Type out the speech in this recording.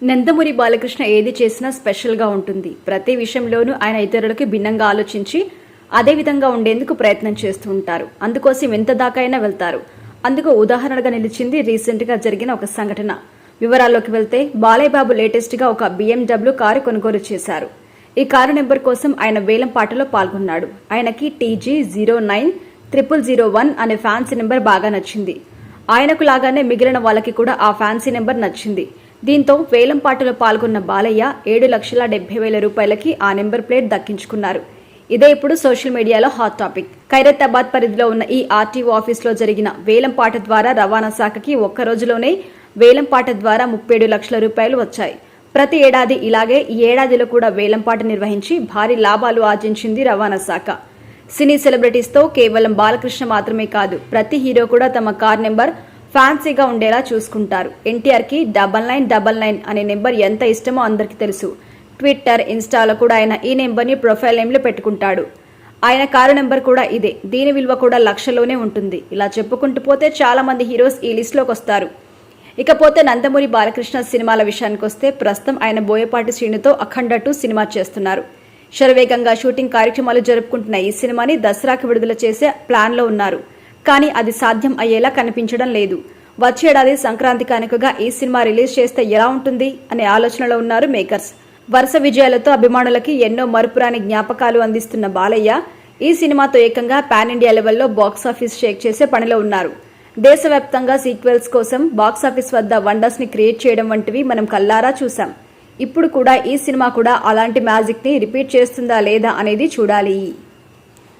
నందమూరి బాలకృష్ణ ఏది చేసినా స్పెషల్గా ఉంటుంది. ప్రతి విషయంలోనూ ఆయన ఇతరులకి భిన్నంగా ఆలోచించి అదే విధంగా ఉండేందుకు ప్రయత్నం చేస్తూ ఉంటారు. అందుకోసం ఎంత దాకైనా వెళ్తారు. అందుకు ఉదాహరణగా నిలిచింది రీసెంట్గా జరిగిన ఒక సంఘటన. వివరాల్లోకి వెళ్తే బాలయ్య బాబు లేటెస్ట్గా ఒక BMW కారు కొనుగోలు చేశారు. ఈ కారు నెంబర్ కోసం ఆయన వేలం పాటలో పాల్గొన్నాడు. ఆయనకి TG090001 అనే ఫ్యాన్సీ నెంబర్ బాగా నచ్చింది. ఆయనకు లాగానే మిగిలిన వాళ్ళకి కూడా ఆ ఫ్యాన్సీ నెంబర్ నచ్చింది. దీంతో వేలం పాటలో పాల్గొన్న బాలయ్య 7,70,000 రూపాయలకి ఆ నెంబర్ ప్లేట్ దక్కించుకున్నారు. ఇదే ఇప్పుడు సోషల్ మీడియాలో హాట్ టాపిక్. ఖైరతాబాద్ పరిధిలో ఉన్న ఈ RTO ఆఫీస్లో జరిగిన వేలం పాట ద్వారా రవాణా శాఖకి ఒక్క రోజులోనే వేలం పాట ద్వారా 37 లక్షల రూపాయలు వచ్చాయి. ప్రతి ఏడాది ఇలాగే ఈ ఏడాదిలో కూడా వేలం పాట నిర్వహించి భారీ లాభాలు ఆర్జించింది రవాణా శాఖ. సినీ సెలబ్రిటీస్తో కేవలం బాలకృష్ణ మాత్రమే కాదు, ప్రతి హీరో కూడా తమ కార్ నెంబర్ ఫ్యాన్సీగా ఉండేలా చూసుకుంటారు. NTRకి 9999 అనే నెంబర్ ఎంత ఇష్టమో అందరికీ తెలుసు. ట్విట్టర్, ఇన్స్టాలో కూడా ఆయన ఈ నెంబర్ని ప్రొఫైల్ నేమ్లో పెట్టుకుంటాడు. ఆయన కారు నెంబర్ కూడా ఇదే. దీని విలువ కూడా లక్షల్లోనే ఉంటుంది. ఇలా చెప్పుకుంటూ పోతే చాలా మంది హీరోస్ ఈ లిస్టులోకి వస్తారు. ఇకపోతే నందమూరి బాలకృష్ణ సినిమాల విషయానికి వస్తే ప్రస్తుతం ఆయన బోయపాటి శ్రీనుతో అఖండ 2 సినిమా చేస్తున్నారు. శరవేగంగా షూటింగ్ కార్యక్రమాలు జరుపుకుంటున్న ఈ సినిమాని దసరాకి విడుదల చేసే ప్లాన్లో ఉన్నారు. కానీ అది సాధ్యం అయ్యేలా కనిపించడం లేదు. వచ్చేడాది సంక్రాంతి కానుకగా ఈ సినిమా రిలీజ్ చేస్తే ఎలా ఉంటుంది అనే ఆలోచనలో ఉన్నారు మేకర్స్. వరుస విజయాలతో అభిమానులకి ఎన్నో మరుపురాని జ్ఞాపకాలు అందిస్తున్న బాలయ్య ఈ సినిమాతో ఏకంగా పాన్ ఇండియా లెవెల్లో బాక్సాఫీస్ షేక్ చేసే పనిలో ఉన్నారు. దేశవ్యాప్తంగా సీక్వెల్స్ కోసం బాక్సాఫీస్ వద్ద వండర్స్ ని క్రియేట్ చేయడం వంటివి మనం కల్లారా చూసాం. ఇప్పుడు కూడా ఈ సినిమా కూడా అలాంటి మ్యాజిక్ ని రిపీట్ చేస్తుందా లేదా అనేది చూడాలి.